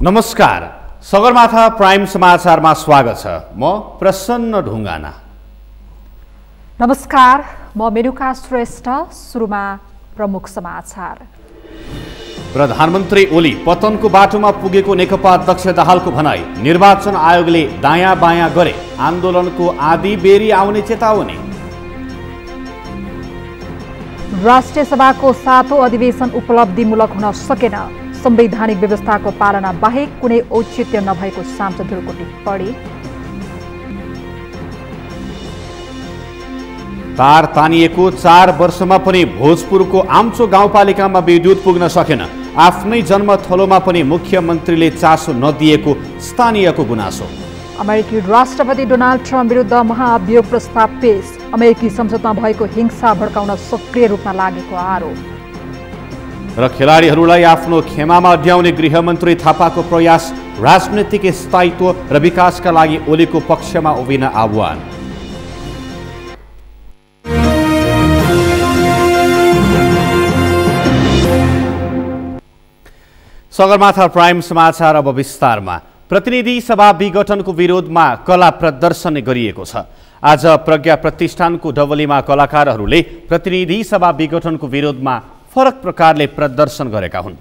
नमस्कार, सगरमाथा प्राइम समाचारमा स्वागत छ। म प्रसन्न ढुङ्गाना। नमस्कार, म मेनुका श्रेष्ठ। सुरुमा प्रमुख समाचार। प्रधानमन्त्री ओली पतनको बाटोमा पुगेको नेकपा अध्यक्ष दाहालको भनाई। निर्वाचन आयोगले दायाँ बायाँ गरे आन्दोलनको आधी बेरी आउने चेतावनी। राष्ट्रिय सभाको 7औं अधिवेशन उपलब्धिमूलक हुन सकेन। संवैधानिक व्यवस्थाको पालना बाहेक कुनै औचित्य नभएको सांसदहरूको टिप्पणी। तार तानिएको 4 वर्षमा पनि भोजपुरको आम्चो गाउँपालिकामा विद्युत पुग्न सकेन। आफ्नै जन्मथलोमा पनि मुख्यमन्त्रीले चासो नदिएको स्थानीयको गुनासो। अमेरिकी राष्ट्रपति डोनाल्ड ट्रम्प विरुद्ध महाअभियोग प्रस्ताव पेश। अमेरिकी संसदमा भएको हिंसा भड्काउन सक्रिय रूपमा लागेको आरोप। र खेलाडीहरूलाई आफ्नो खेमामा अड्याउने गृहमन्त्री थापाको प्रयास। राजनैतिक स्थायित्व र विकासका लागि ओलीको पक्षमा उभिन आह्वान। सगरमाथा प्राइम समाचार अब विस्तारमा। प्रतिनिधि सभा विघटनको विरोधमा कला प्रदर्शन गरिएको छ। आज प्रज्ञा प्रतिष्ठानको डबलीमा कलाकारहरूले प्रतिनिधि सभा विघटनको विरोधमा फरक प्रकारले प्रदर्शन गरेका हुन्।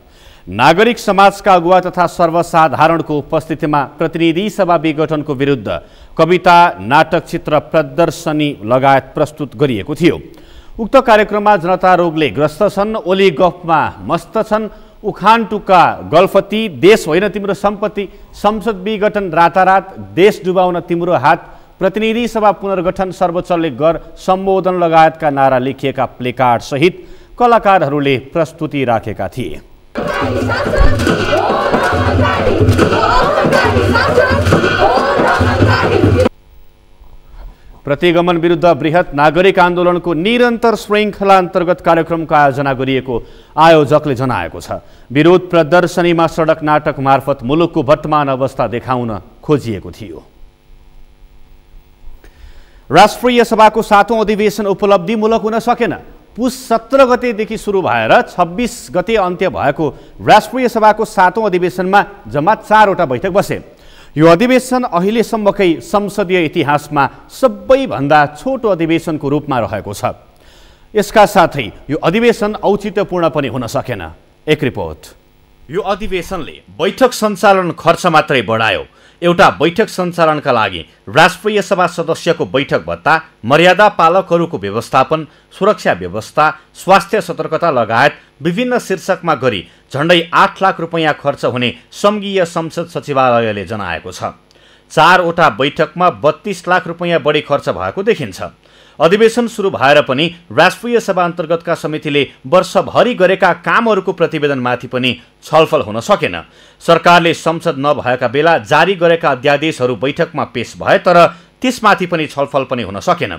नागरिक समाजका अगुवा तथा सर्वसाधारणको उपस्थितिमा प्रतिनिधि सभा विघटनको विरुद्ध कविता, नाटक, चित्र प्रदर्शनी लगायत प्रस्तुत गरिएको थियो। उक्त कार्यक्रममा जनता रोगले ग्रस्त छन्, ओली गफमा मस्त छन्, उखान टुक्का गल्फती, देश होइन तिम्रो सम्पत्ति, संसद विघटन रातारात, देश डुबाउन तिम्रो हात, प्रतिनिधि सभा पुनर्गठन सर्वोच्चले गर सम्बोधन लगायतका नारा लेखिएका प्लेकार्ड सहित कलाकारहरूले प्रस्तुति राखेका थिए। प्रतिगमन विरुद्ध बृहत नागरिक आन्दोलनको निरन्तर श्रृङ्खला अन्तर्गत कार्यक्रमको आयोजना गरिएको आयोजकले जनाएको छ। विरोध प्रदर्शनीमा सडक नाटक मार्फत मुलुकको वर्तमान अवस्था देखाउन खोजिएको थियो। राष्ट्रिय सभाको 7औं अधिवेशन उपलब्धिमूलक हुन सकेन। पुस 17 गतेदेखि सुरु भएर 26 गते अन्त्य भएको राष्ट्रिय सभाको 7औं अधिवेशनमा जम्मा 4वटा बैठक बसे। यो अधिवेशन अहिलेसम्मकै संसदीय इतिहासमा सबैभन्दा छोटो अधिवेशनको रूपमा रहेको छ। यसका साथै यो अधिवेशन औचित्यपूर्ण पनि हुन सकेन। एक रिपोर्ट। यो अधिवेशनले बैठक सञ्चालन खर्च मात्रै बढायो। एउटा बैठक सञ्चालनका लागि राष्ट्रिय सभा सदस्यको बैठक भत्ता, मर्यादा पालकहरूको व्यवस्थापन, सुरक्षा व्यवस्था, स्वास्थ्य सतर्कता लगायत विभिन्न शीर्षकमा गरी झण्डै 8 लाख रुपैयाँ खर्च हुने संघीय संसद सचिवालयले जनाएको छ। 4वटा बैठकमा 32 लाख रुपैयाँ बढी खर्च भएको देखिन्छ। अधिवेशन सुरु भएर पनि राष्ट्रिय सभा अन्तर्गतका समितिले वर्षभरि गरेका कामहरूको प्रतिवेदनमाथि पनि छलफल हुन सकेन। सरकारले संसद नभएका बेला जारी गरेका अध्यादेशहरू बैठकमा पेश भए, तर त्यसमाथि पनि छलफल पनि हुन सकेन।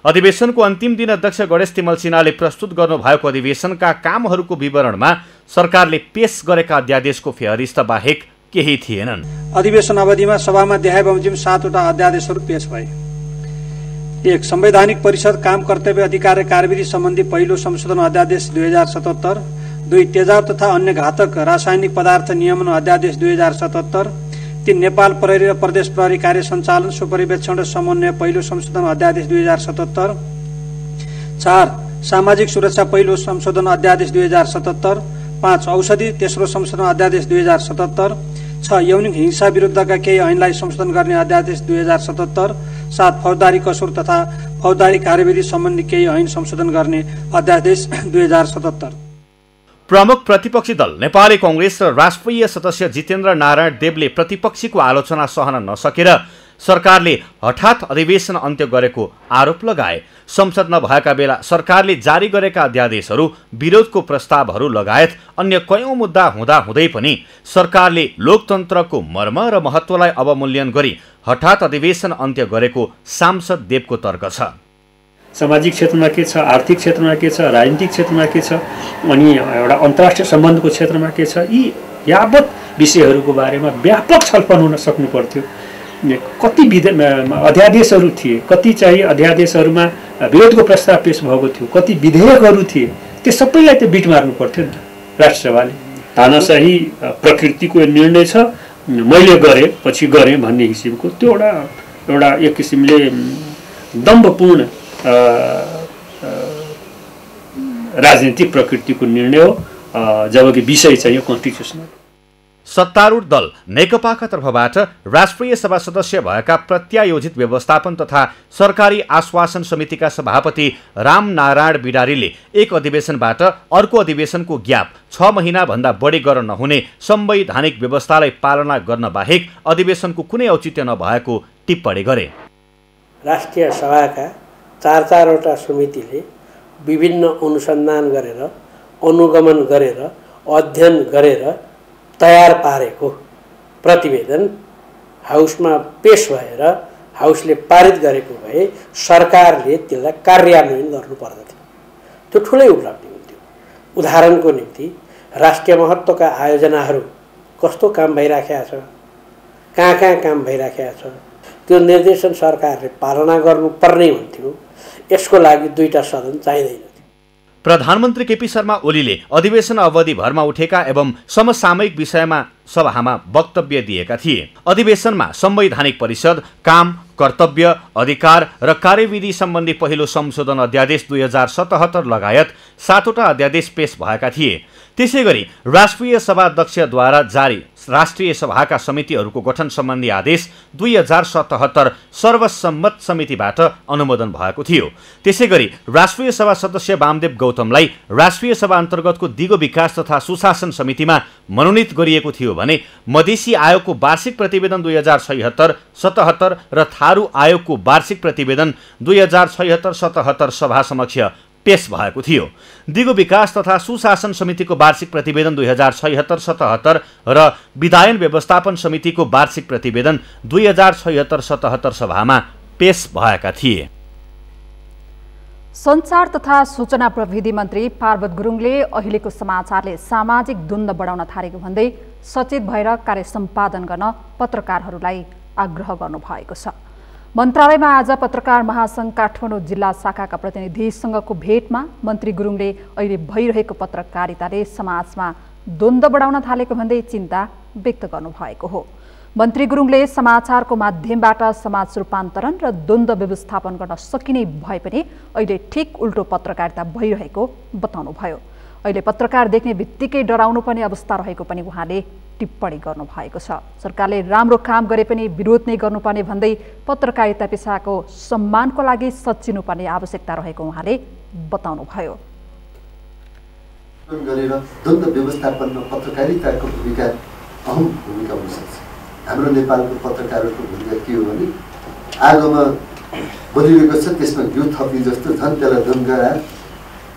अधिवेशनको अन्तिम दिन अध्यक्ष गणेश तिमल सिन्हाले प्रस्तुत गर्नुभएको अधिवेशनका कामहरूको विवरणमा सरकारले पेश गरेका अध्यादेशको फेहरिस्त बाहेक केही थिएनन्। अधिवेशन अवधिमा सभामा देखाए बमोजिम 7वटा अध्यादेशहरू पेश भए। 1. संवैधानिक परिषद काम कर्तव्य अधिकार र कार्यविधि सम्बन्धी पहिलो संशोधन अध्यादेश 2077। 2. तेजाब तथा अन्य घातक रासायनिक पदार्थ नियमन अध्यादेश 2077। 3. नेपाल प्रहरी र प्रदेश प्रहरी कार्य सञ्चालन, सुपरिवेक्षण र समन्वय पहिलो संशोधन अध्यादेश 2077। 4. सामाजिक सुरक्षा पहिलो संशोधन अध्यादेश 2077। 5. औषधि तेस्रो संशोधन अध्यादेश 2077। 6. यौनिक हिंसा विरुद्धका केही ऐनलाई संशोधन गर्ने अध्यादेश 2077। 7. फौजदारी कसुर तथा फौजदारी कार्यविधि सम्बन्धी केही ऐन संशोधन गर्ने अध्यादेश 2077। प्रमुख प्रतिपक्षी दल नेपाली कांग्रेस र राष्ट्रिय सदस्य जितेन्द्र नारायण देवले प्रतिपक्षीको आलोचना सहन नसकेर सरकारले हठात अधिवेशन अन्त्य गरेको आरोप लगाए। संसद नभएका बेला सरकारले जारी गरेका अध्यादेशहरू, विरोधको प्रस्तावहरू लगायत अन्य कयौं मुद्दा हुँदाहुँदै पनि सरकारले लोकतन्त्रको मर्म र महत्त्वलाई अवमूल्यन गरी हठात अधिवेशन अन्त्य गरेको सांसद देवको तर्क छ। सामाजिक क्षेत्रमा के छ, आर्थिक क्षेत्रमा के छ, राजनीतिक क्षेत्रमा के छ, अनि एउटा अन्तर्राष्ट्रिय सम्बन्धको क्षेत्रमा के छ, यी यावत विषयहरूको बारेमा व्यापक छलफल हुन सक्नु पर्थ्यो। कति अध्यादेशहरू थिए, कति चाहिँ अध्यादेशहरूमा विरोधको प्रस्ताव पेश भएको थियो, कति विधेयकहरू थिए, त्यो सबैलाई त्यो बिट मार्नु पर्थ्यो नि राष्ट्रसभाले। तानाशाही प्रकृतिको निर्णय छ मैले पछि गरेँ भन्ने किसिमको त्यो एउटा एक किसिमले दम्भपूर्ण राजनीतिक प्रकृतिको निर्णय हो, जबकि विषय चाहिँ यो कन्स्टिट्युसनल। सत्तारूढ दल नेकपाका तर्फबाट राष्ट्रिय सभा सदस्य भएका प्रत्यायोजित व्यवस्थापन तथा सरकारी आश्वासन समितिका सभापति रामनारायण बिडारीले एक अधिवेशनबाट अर्को अधिवेशनको ग्याप 6 महिनाभन्दा बढी गर्न नहुने संवैधानिक व्यवस्थालाई पालना गर्न बाहेक अधिवेशनको कुनै औचित्य नभएको टिप्पणी गरे। राष्ट्रिय सभाका 4-4वटा समितिले विभिन्न अनुसन्धान गरेर, अनुगमन गरेर, अध्ययन गरेर तयार पारेको प्रतिवेदन हाउसमा पेश भएर हाउसले पारित गरेको भए सरकारले त्यसलाई कार्यान्वयन गर्नुपर्दथ्यो। त्यो ठुलै उपलब्धि हुन्थ्यो। उदाहरणको निम्ति राष्ट्रिय महत्त्वका आयोजनाहरू कस्तो काम भइराखेको छ, कहाँ काम भइराखेको छ, त्यो निर्देशन सरकारले पालना गर्नुपर्ने हुन्थ्यो। यसको लागि 2टा सदन चाहिँदैन। प्रधानमन्त्री केपी शर्मा ओलीले अधिवेशन अवधिभरमा उठेका एवं समसामयिक विषयमा सभामा वक्तव्य दिएका थिए। अधिवेशनमा संवैधानिक परिषद, काम, कर्तव्य, अधिकार र कार्यविधि सम्बन्धी पहिलो संशोधन अध्यादेश 2077 लगायत 7वटा अध्यादेश पेश भएका थिए। त्यसैगरी राष्ट्रिय सभा अध्यक्षद्वारा जारी राष्ट्रिय सभाका समितिहरूको गठन सम्बन्धी आदेश 2077 सर्वसम्मत समितिबाट अनुमोदन भएको थियो। त्यसैगरी राष्ट्रिय सभा सदस्य वामदेव गौतमलाई राष्ट्रिय सभा अन्तर्गतको दिगो विकास तथा सुशासन समितिमा मनोनित गरिएको थियो भने मधेसी आयोगको वार्षिक प्रतिवेदन 2076-77 र थारू आयोगको वार्षिक प्रतिवेदन 2076-77 सभा समक्ष पेश भएको थियो। दिगो विकास तथा सुशासन समितिको वार्षिक प्रतिवेदन 2076-77 र विधायन व्यवस्थापन समितिको वार्षिक प्रतिवेदन 2076-77 सभामा पेश भएका थिए। सञ्चार तथा सूचना प्रविधि मन्त्री पार्वत गुरुङले अहिलेको समाचारले सामाजिक द्वन्द्व बढाउन थालेको भन्दै सचेत भएर कार्य सम्पादन गर्न पत्रकारहरूलाई आग्रह गर्नुभएको छ। मन्त्रालयमा आज पत्रकार महासङ्घ काठमाडौँ जिल्ला शाखाका प्रतिनिधिसँगको भेटमा मन्त्री गुरुङले अहिले भइरहेको पत्रकारिताले समाजमा द्वन्द्व बढाउन थालेको भन्दै चिन्ता व्यक्त गर्नुभएको हो। मन्त्री गुरुङले समाचारको माध्यमबाट समाज रूपान्तरण र द्वन्द्व व्यवस्थापन गर्न सकिने भए पनि अहिले ठिक उल्टो पत्रकारिता भइरहेको बताउनुभयो। अहिले पत्रकार देख्ने बित्तिकै डराउनु पर्ने अवस्था रहेको पनि उहाँले टिप्पणी गर्नुभएको छ। सरकारले राम्रो काम गरे पनि विरोध नै गर्नुपर्ने भन्दै पत्रकारिता पेसाको सम्मानको लागि सच्चिनुपर्ने आवश्यकता रहेको उहाँले बताउनुभयो। गरेर द्वन्द्व व्यवस्थापनमा पत्रकारिताको भूमिका अहम भूमिका हुन सक्छ। हाम्रो नेपालको पत्रकारहरूको भूमिका के हो भने आगोमा बोलिरहेको छ त्यसमा घिउ थप्ने जस्तो झन् त्यसलाई धम्काएर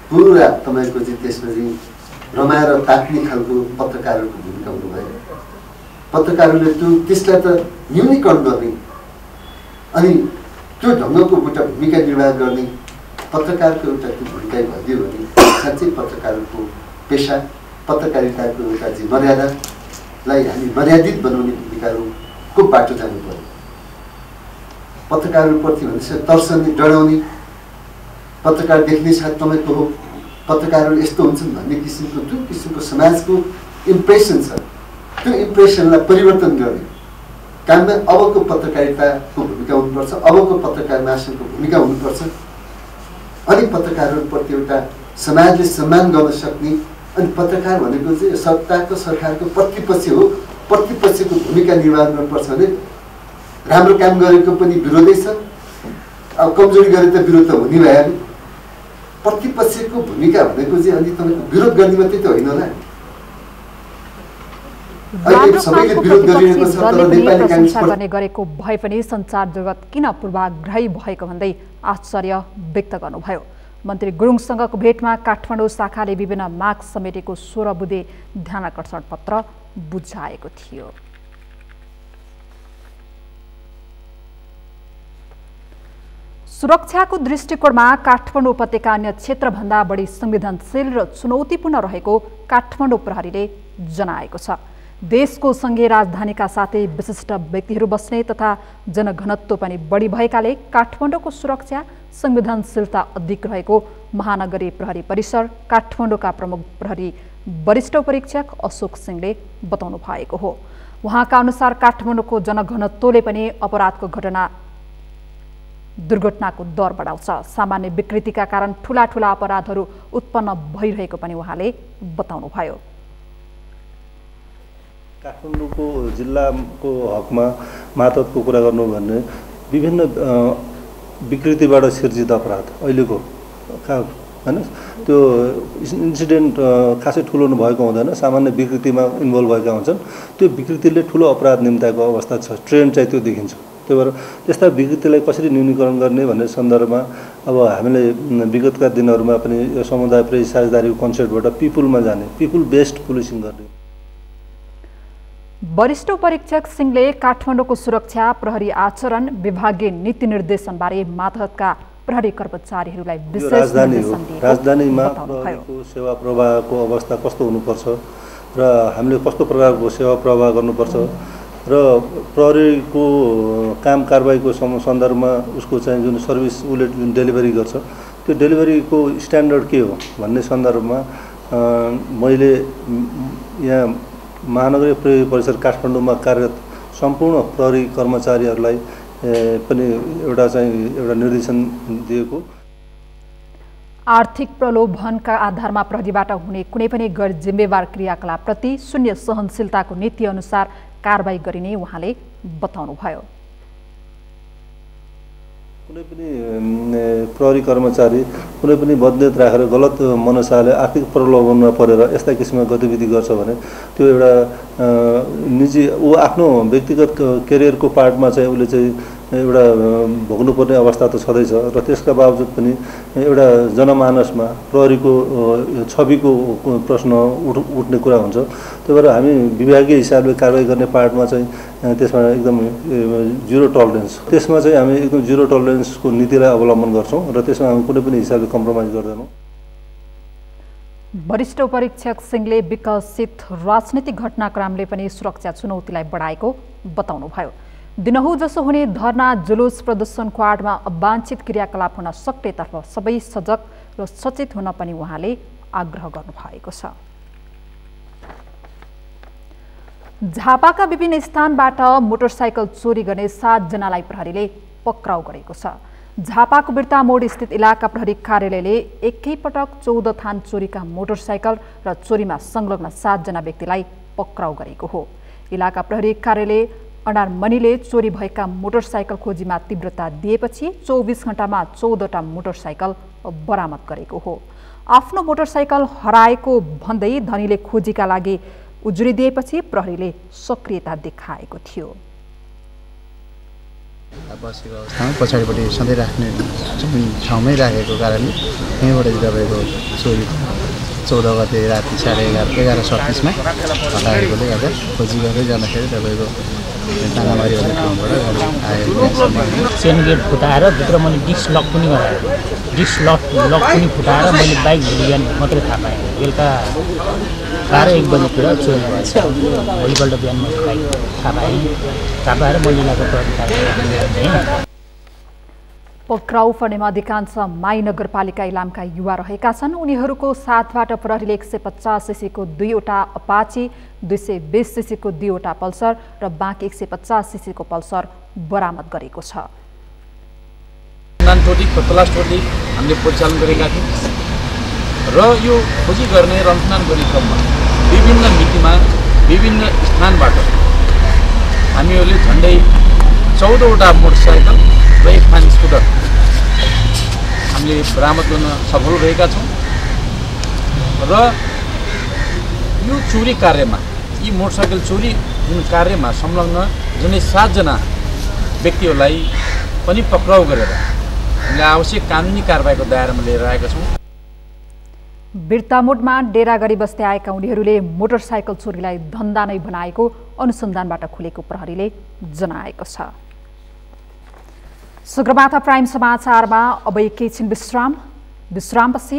पुरा तपाईँको चाहिँ त्यसमा चाहिँ रमाएर ताक्ने खालको पत्रकारहरूको भूमिका हुनुभयो। पत्रकारहरूले त्यसलाई त न्यूनीकरण गर्ने अनि त्यो ढङ्गको एउटा भूमिका निर्वाह गर्ने पत्रकारको एउटा त्यो भूमिका भइदियो भने साँच्चै पत्रकारको पेसा, पत्रकारिताको एउटा चाहिँ मर्यादालाई हामी मर्यादित बनाउने भूमिकाहरूको बाटो जानु पर्यो। पत्रकारहरूप्रति भनेपछि तर्सने, डराउने, पत्रकार देख्ने साथ तपाईँको हो पत्रकारहरू यस्तो हुन्छन् भन्ने किसिमको जुन किसिमको समाजको इम्प्रेसन छ त्यो इम्प्रेसनलाई परिवर्तन गर्ने काममा अबको पत्रकारिताको भूमिका हुनुपर्छ, अबको पत्रकार महासङ्घको भूमिका हुनुपर्छ। अनि पत्रकारहरूप्रति एउटा समाजले सम्मान गर्न सक्ने अनि पत्रकार भनेको चाहिँ सत्ताको सरकारको प्रतिपक्ष हो, प्रतिपक्षको भूमिका निर्वाह गर्नुपर्छ भने राम्रो काम गरेको पनि विरोधै छ, अब कमजोरी गरे त विरोध त हुने भइहाल्यो। प्रतिपक्षको भूमिका भनेको चाहिँ अनि तपाईँको विरोध गर्ने मात्रै त होइन होला। गर्ने गरेको भए पनि सञ्चार जगत किन पूर्वाग्रही भएको भन्दै आश्चर्य व्यक्त गर्नुभयो। मन्त्री गुरुङसँगको भेटमा काठमाडौँ शाखाले विभिन्न माग समेटेको 16 बुँदे ध्यानाकर्षण पत्र बुझाएको थियो। सुरक्षाको दृष्टिकोणमा काठमाडौँ उपत्यका अन्य क्षेत्रभन्दा बढी संवेदनशील र चुनौतीपूर्ण रहेको काठमाडौँ प्रहरीले जनाएको छ। देशको सङ्घीय राजधानीका साथै विशिष्ट व्यक्तिहरू बस्ने तथा जनघनत्व पनि बढी भएकाले काठमाडौँको सुरक्षा संवेदनशीलता अधिक रहेको महानगरीय प्रहरी परिसर काठमाडौँका प्रमुख प्रहरी वरिष्ठ परीक्षक अशोक सिंहले बताउनु भएको हो। उहाँका अनुसार काठमाडौँको जनघनत्वले पनि अपराधको दुर्घटनाको दर बढाउँछ। सामान्य विकृतिका कारण ठूला अपराधहरू उत्पन्न भइरहेको पनि उहाँले बताउनुभयो। काठमाडौँको जिल्लाको हकमा मातहतको कुरा गर्नु भने विभिन्न विकृतिबाट सिर्जित अपराध अहिलेको हैन त्यो इन्सिडेन्ट खासै ठुलो भएको हुँदैन, सामान्य विकृतिमा इन्भल्भ भएका हुन्छन्। त्यो विकृतिले ठुलो अपराध निम्ताएको अवस्था छ, ट्रेन्ड चाहिँ त्यो देखिन्छ। त्यही भएर त्यस्ता विकृतिलाई कसरी न्यूनीकरण गर्ने भन्ने सन्दर्भमा अब हामीले विगतका दिनहरूमा पनि यो समुदाय प्रहरी साझेदारीको कन्सेप्टबाट पिपुलमा जाने, पिपुल बेस्ड पुलिसिङ गर्ने। वरिष्ठ परीक्षक सिंहले काठमाडौँको सुरक्षा, प्रहरी आचरण, विभागीय नीति निर्देशनबारे मातहतका प्रहरी कर्मचारीहरूलाई विशेष निर्देशन दिएको राजधानीमा प्रहरीको सेवा प्रवाहको अवस्था कस्तो हुनुपर्छ र हामीले कस्तो प्रकारको सेवा प्रवाह गर्नुपर्छ र प्रहरीको काम कारबाहीको सन्दर्भमा उसको चाहिँ जुन सर्भिस उसले जुन डेलिभरी गर्छ त्यो डेलिभरीको स्ट्यान्डर्ड के हो भन्ने सन्दर्भमा मैले यहाँ महानगरीय प्रहरी परिसर काठमाडौँमा कार्यरत सम्पूर्ण प्रहरी कर्मचारीहरूलाई पनि एउटा निर्देशन दिएको। आर्थिक प्रलोभनका आधारमा प्रहरीबाट हुने कुनै पनि गैर जिम्मेवार क्रियाकलापप्रति शून्य सहनशीलताको नीति अनुसार कारबाही गरिने उहाँले बताउनुभयो। कुनै पनि प्रहरी कर्मचारी कुनै पनि बदनियत राखेर गलत मनसाले आर्थिक प्रलोभनमा परेर यस्ता किसिमका गतिविधि गर्छ भने त्यो एउटा निजी ऊ आफ्नो व्यक्तिगत करियरको पार्टमा चाहिँ उसले चाहिँ एउटा भोग्नुपर्ने अवस्था त छँदैछ र त्यसका बावजुद पनि एउटा जनमानसमा प्रहरीको छविको प्रश्न उठ्ने कुरा हुन्छ। त्यही भएर हामी विभागीय हिसाबले कारबाही गर्ने पार्टमा चाहिँ त्यसमा एकदम जिरो टलरेन्स, त्यसमा चाहिँ हामी एकदम जिरो टलरेन्सको नीतिलाई अवलम्बन गर्छौँ र त्यसमा हामी कुनै पनि हिसाबले कम्प्रोमाइज गर्दैनौँ। वरिष्ठ परीक्षक सिंहले विकसित राजनीतिक घटनाक्रमले पनि सुरक्षा चुनौतीलाई बढाएको बताउनुभयो। दिनहु जसो हुने धरना, जुलुस, प्रदर्शनको आडमा अवाञ्छित क्रियाकलाप हुन सक्नेतर्फ सबै सजग र सचेत हुन पनि उहाँले आग्रह गर्नुभएको छ। झापाका विभिन्न स्थानबाट मोटरसाइकल चोरी गर्ने 7 जनालाई प्रहरीले पक्राउ गरेको छ। झापाको बिर्ता मोड स्थित इलाका प्रहरी कार्यालयले एकैपटक 14 थान चोरीका मोटरसाइकल र चोरीमा संलग्न 7 जना व्यक्तिलाई पक्राउ गरेको हो। इलाका प्रहरी कार्यालय अनारमणिले चोरी भएका मोटरसाइकल खोजीमा तीव्रता दिएपछि 24 घण्टामा 14टा मोटरसाइकल बरामद गरेको हो। आफ्नो मोटरसाइकल हराएको भन्दै धनीले खोजीका लागि उजुरिदिएपछि प्रहरीले सक्रियता देखाएको थियो। बसेको अवस्थामा पछाडिपट्टि सधैँ राख्ने ठाउँमै राखेको कारणले यहीँबाट तपाईँको चोरी 14 गते राति 11:30मा हटाएकोले गर्दा खोजी गर्दै जाँदाखेरि तपाईँको तानामारी भन्ने ठाउँबाट आएको चेन गेट फुटाएर भित्र मैले डिस्क लक पनि गराएँ। डिस्क लक पनि फुटाएर मैले बाइक भोलि मात्रै थाहा पाएँ। बेलुका 12-1 बजेतिर चोरी भएछ। भोलिपल्ट बिहान मैले बाइक थाहा पाएर मैले इलाका प्रहरी कार्यालय। पक्राउ पर्नेमा अधिकांश माई नगरपालिका इलामका युवा रहेका छन्। उनीहरूको साथबाट प्रहरीले 150 सीसीको 2वटा अपाची, 220 सीसीको 2वटा पल्सर र बाँकी 150 सीसीको पल्सर बरामद गरेको छ। तलास टोली हामीले परिचालन गरेका थियौँ र यो खोजी गर्ने र अनुसन्धान गर्ने क्रममा विभिन्न मितिमा विभिन्न स्थानबाट हामीहरूले झन्डै 14वटा मोटरसाइकल र 1 थान स्कुटर हामीले बरामद गर्न सफल रहेका छौँ र यो चोरी कार्यमा यी मोटरसाइकल चोरी जुन कार्यमा संलग्न जुनै 7 जना व्यक्तिहरूलाई पनि पक्राउ गरेर हामीले आवश्यक कानुनी कारबाहीको दायरामा लिएर आएका छौँ। बिर्तामोडमा डेरा गरी बस्दै आएका उनीहरूले मोटरसाइकल चोरीलाई धन्दा नै बनाएको अनुसन्धानबाट खुलेको प्रहरीले जनाएको छ। सगरमाथा प्राइम समाचारमा अब एकैछिन विश्रामपछि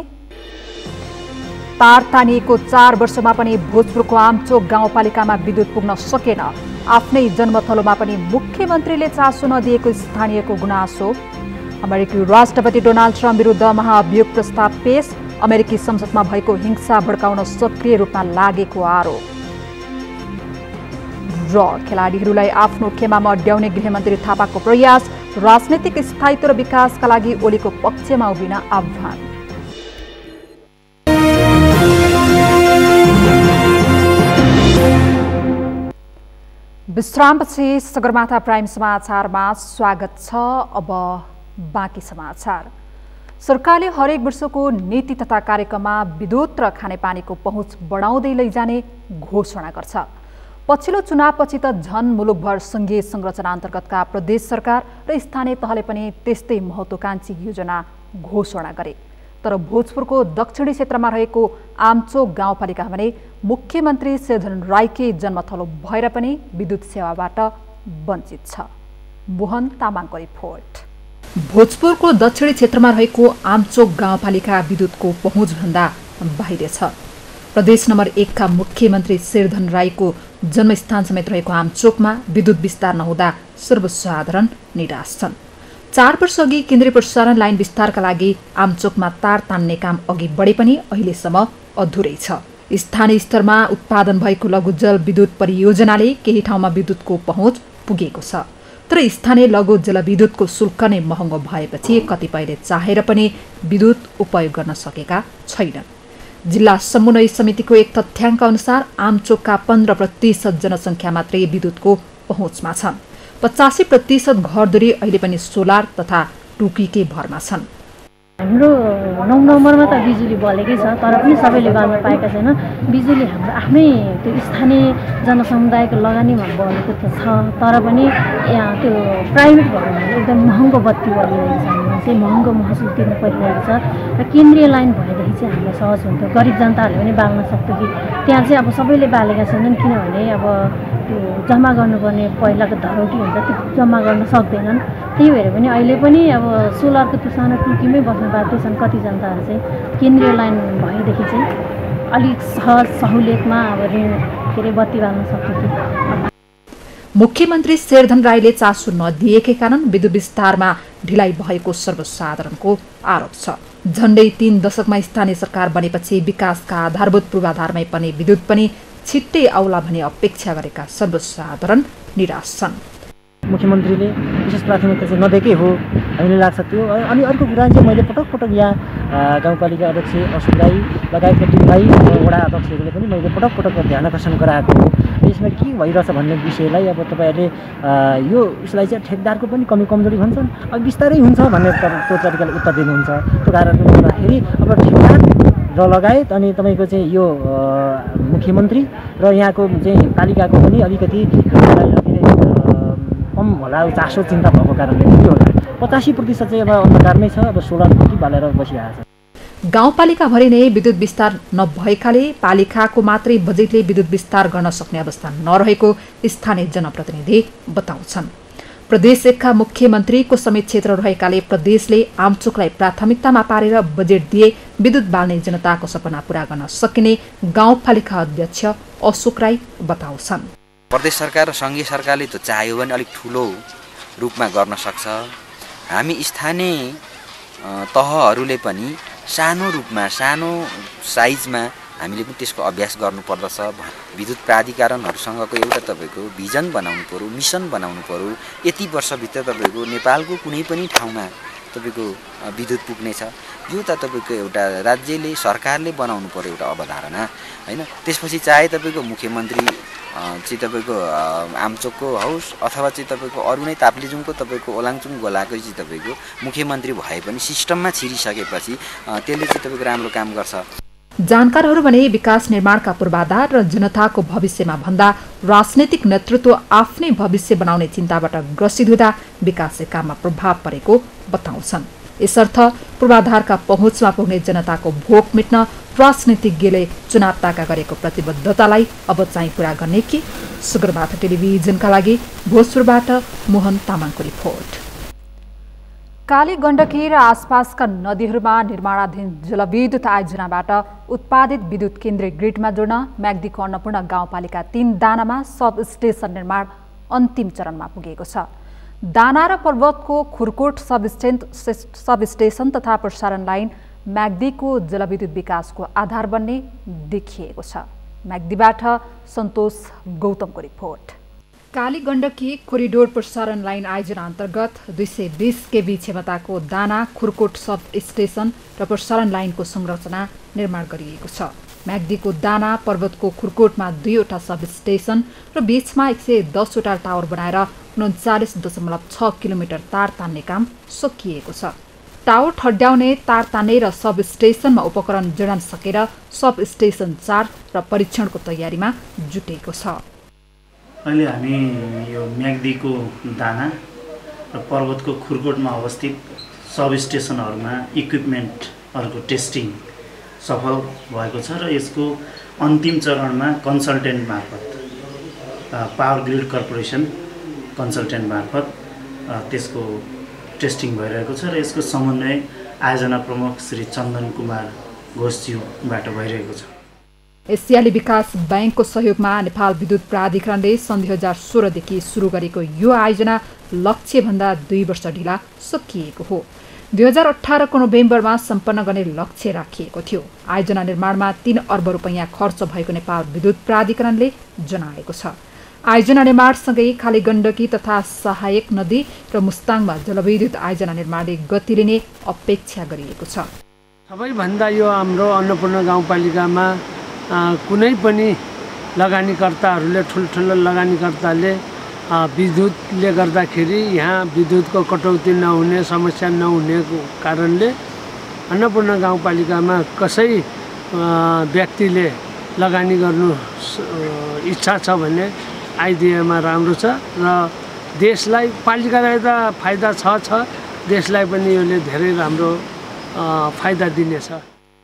तार तानिएको 4 वर्षमा पनि भोजपुरको आमचोक गाउँपालिकामा विद्युत पुग्न सकेन। आफ्नै जन्मथलोमा पनि मुख्यमन्त्रीले चासो नदिएको स्थानीयको गुनासो। अमेरिकी राष्ट्रपति डोनाल्ड ट्रम्प विरुद्ध महाभियोग प्रस्ताव पेश, अमेरिकी संसदमा भएको हिंसा भड्काउन सक्रिय रूपमा लागेको आरोप। र खेलाडीहरूलाई आफ्नो खेमामा अड्याउने गृहमन्त्री थापाको प्रयास, राजनैतिक स्थायित्व र विकासका लागि ओलीको पक्षमा उभिन आह्वान। विश्रामपछि सगरमाथा प्राइम समाचारमा स्वागत छ। अब बाँकी समाचार। सरकारले हरेक वर्षको नीति तथा कार्यक्रममा विद्युत र खानेपानीको पहुँच बढाउँदै लैजाने घोषणा गर्छ। पछिल्लो चुनावपछि त झन मुलुकभर सङ्घीय संरचना अन्तर्गतका प्रदेश सरकार र स्थानीय तहले पनि त्यस्तै महत्त्वाकांक्षी योजना घोषणा गरे। तर भोजपुरको दक्षिणी क्षेत्रमा रहेको आमचोक गाउँपालिका भने मुख्यमन्त्री शेरधन राईकै जन्मथलो भएर पनि विद्युत सेवाबाट वञ्चित छ। मोहन तामाङको रिपोर्ट। भोजपुरको दक्षिणी क्षेत्रमा रहेको आमचोक गाउँपालिका विद्युतको पहुँचभन्दा बाहिर छ। प्रदेश नम्बर 1 का मुख्यमन्त्री शेरधन राईको जन्मस्थान समेत रहेको आमचोकमा विद्युत विस्तार नहुँदा सर्वसाधारण निराश छन्। 4 वर्ष अघि केन्द्रीय प्रसारण लाइन विस्तारका लागि आमचोकमा तार तान्ने काम अघि बढे पनि अहिलेसम्म अधुरै छ। स्थानीय स्तरमा उत्पादन भएको लघु जल विद्युत परियोजनाले केही ठाउँमा विद्युतको पहुँच पुगेको छ। तर स्थानीय लघु जलविद्युतको शुल्क नै महँगो भएपछि कतिपयले चाहेर पनि विद्युत उपयोग गर्न सकेका छैनन्। जिल्ला समन्वय समितिको एक तथ्याङ्क अनुसार आमचोकका 15% जनसङ्ख्या मात्रै विद्युतको पहुँचमा छन्। 85% घरधुरी अहिले पनि सोलर तथा टुकीकै भरमा छन्। हाम्रो 9 नम्बरमा त बिजुली बलेकै छ, तर पनि सबैले गर्न पाएका छैन। बिजुली हाम्रो आफ्नै त्यो स्थानीय जनसमुदायको लगानीमा बलेको त छ, तर पनि त्यो प्राइभेट भएर एकदम महँगो बत्ती बलिरहेको छ। हामीलाई चाहिँ महँगो महसुल तिर्नु परिरहेको छ र केन्द्रीय लाइन भएदेखि चाहिँ हामीलाई सहज हुन्थ्यो। गरिब जनताहरूले पनि बाल्न सक्थ्यो कि त्यहाँ चाहिँ अब सबैले बालेका छैनन्, किनभने अब त्यो जम्मा गर्नुपर्ने पहिलाको धरोटी हुन्छ त्यो जम्मा गर्न सक्दैनन्। त्यही भएर पनि अहिले पनि अब सोलरको त्यो सानो टुकीमै बस्न बाध्य छन् कति जनताहरू चाहिँ। केन्द्रीय लाइन भएदेखि चाहिँ अलिक सहज सहुलियतमा अब ऋण के अरे बत्ती बाल्न सक्थ्यो। मुख्यमन्त्री शेरधन राईले चासो नदिएकै कारण विद्युत विस्तारमा ढिलाइ भएको सर्वसाधारणको आरोप छ। झण्डै 3 दशकमा स्थानीय सरकार बनेपछि विकासका आधारभूत पूर्वाधारमै पर्ने विद्युत पनि छिट्टै आउला भन्ने अपेक्षा गरेका सर्वसाधारण निराश छन्। मुख्यमन्त्रीले विशेष प्राथमिकता चाहिँ नदिएकै हो हामीलाई लाग्छ त्यो। अनि अर्को कुरा चाहिँ मैले पटक यहाँ गाउँपालिका अध्यक्ष अशोक राई लगायतका टिमलाई वडा अध्यक्षहरूले पनि मैले पटक ध्यान आकर्षण गराएको हो। यसमा के भइरहेछ भन्ने विषयलाई अब तपाईँहरूले यो उसलाई चाहिँ ठेकदारको पनि कमजोरी भन्छन्, अब बिस्तारै हुन्छ भन्ने त्यो तरिकाले उत्तर दिनुहुन्छ। त्यो कारणले गर्दाखेरि अब ठेकदार र लगायत अनि तपाईँको चाहिँ यो मुख्यमन्त्री र यहाँको चाहिँ पालिकाको पनि अलिकति कम होला चासो चिन्ता भएको कारणले के होला। 85% चाहिँ अब अन्धकारमै छ, अब सोलर टुकी बालेर बसिरहेको छ। गाउँपालिकाभरि नै विद्युत विस्तार नभएकाले पालिकाको मात्रै बजेटले विद्युत विस्तार गर्न सक्ने अवस्था नरहेको स्थानीय जनप्रतिनिधि बताउँछन्। प्रदेश 1 का मुख्यमन्त्रीको समेत क्षेत्र रहेकाले प्रदेशले आमचोकलाई प्राथमिकतामा पारेर बजेट दिए विद्युत बाल्ने जनताको सपना पूरा गर्न सकिने गाउँपालिका अध्यक्ष अशोक राई बताउँछन्। प्रदेश सरकार र सङ्घीय सरकारले त चाह्यो भने अलिक ठुलो रूपमा गर्न सक्छ। हामी स्थानीय तहहरूले पनि सानो रूपमा सानो साइजमा हामीले पनि त्यसको अभ्यास गर्नुपर्दछ। विद्युत प्राधिकरणहरूसँगको एउटा तपाईँको भिजन बनाउनु पर्यो, मिसन बनाउनु पर्यो। यति वर्षभित्र तपाईँको नेपालको कुनै पनि ठाउँमा तपाईँको विद्युत पुग्नेछ। यो त तपाईँको एउटा राज्यले सरकारले बनाउनु पर्यो एउटा अवधारणा होइन। त्यसपछि चाहे तपाईँको मुख्यमन्त्री चाहिँ तपाईँको आमचोकको होस् अथवा चाहिँ तपाईँको अरू नै ताप्लेजुङको तपाईँको ओलाङचुङ गोलाको चाहिँ तपाईँको मुख्यमन्त्री भए पनि सिस्टममा छिरिसकेपछि त्यसले चाहिँ तपाईँको राम्रो काम गर्छ। जानकारहरू भने विकास निर्माणका पूर्वाधार र जनताको भविष्यमा भन्दा राजनैतिक नेतृत्व आफ्नै भविष्य बनाउने चिन्ताबाट ग्रसित हुँदा विकासका काममा प्रभाव परेको बताउँछन्। यसर्थ पूर्वाधारका पहुँचमा पुग्ने जनताको भोक मेट्न राजनीतिज्ञले चुनाव ताका गरेको प्रतिबद्धतालाई अब चाहिँ पूरा गर्ने कि? सगरमाथा टेलिभिजनका लागि भोजपुरबाट मोहन तामाङको रिपोर्ट। काली गण्डकी र आसपासका नदीहरूमा निर्माणाधीन जलविद्युत आयोजनाबाट उत्पादित विद्युत केन्द्रीय ग्रिडमा जोड्न म्याग्दीको अन्नपूर्ण गाउँपालिका 3 दानामा सब स्टेसन निर्माण अन्तिम चरणमा पुगेको छ। दाना र पर्वतको खुरकोट सबस्टेसन तथा प्रसारण लाइन म्याग्दीको जलविद्युत विकासको आधार बन्ने देखिएको छ। म्याग्दीबाट सन्तोष गौतमको रिपोर्ट। काली गण्डकी कोरिडोर प्रसारण लाइन आयोजना अन्तर्गत 220 केभी क्षमताको दाना खुरकोट सब स्टेसन र प्रसारण लाइनको संरचना निर्माण गरिएको छ। म्याग्दीको दाना पर्वतको खुरकोटमा 2वटा सब स्टेसन र बीचमा 110 वटा टावर बनाएर 39.6 किलोमिटर तार तान्ने काम सकिएको छ। टावर ठड्याउने, तार तान्ने र सब स्टेसनमा उपकरण जडान सकेर सब स्टेसन 4 र परीक्षणको तयारीमा जुटेको छ। अहिले हामी यो म्याग्दीको दाना र पर्वतको खुरकोटमा अवस्थित सब स्टेसनहरूमा इक्विपमेन्टहरूको टेस्टिङ सफल भएको छ र यसको अन्तिम चरणमा कन्सल्टेन्ट मार्फत पावर ग्रिड कर्पोरेसन कन्सल्टेन्ट मार्फत त्यसको टेस्टिङ भइरहेको छ र यसको समन्वय आयोजना प्रमुख श्री चन्दन कुमार घोषज्यूबाट भइरहेको छ। एसियाली विकास बैंकको सहयोगमा नेपाल विद्युत प्राधिकरणले सन् 2016 देखि सुरु गरेको यो आयोजना लक्ष्यभन्दा 2 वर्ष ढिला सकिएको हो। 2018 को नोभेम्बरमा सम्पन्न गर्ने लक्ष्य राखिएको थियो। आयोजना निर्माणमा 3 अर्ब रुपैयाँ खर्च भएको नेपाल विद्युत प्राधिकरणले जनाएको छ। आयोजना निर्माणसँगै खाली गण्डकी तथा सहायक नदी र मुस्ताङमा जलविद्युत आयोजना निर्माणले गति लिने अपेक्षा गरिएको छ। सबैभन्दा यो हाम्रो अन्नपूर्ण गाउँपालिकामा कुनै पनि लगानीकर्ताहरूले ठुल्ठुलो लगानीकर्ताले विद्युतले गर्दाखेरि यहाँ विद्युतको कटौती नहुने समस्या नहुनेको कारणले अन्नपूर्ण गाउँपालिकामा कसै व्यक्तिले लगानी गर्नु इच्छा छ भने आइदिएमा राम्रो छ र देशलाई पालिकालाई त फाइदा छ देशलाई पनि यसले धेरै राम्रो फाइदा दिनेछ।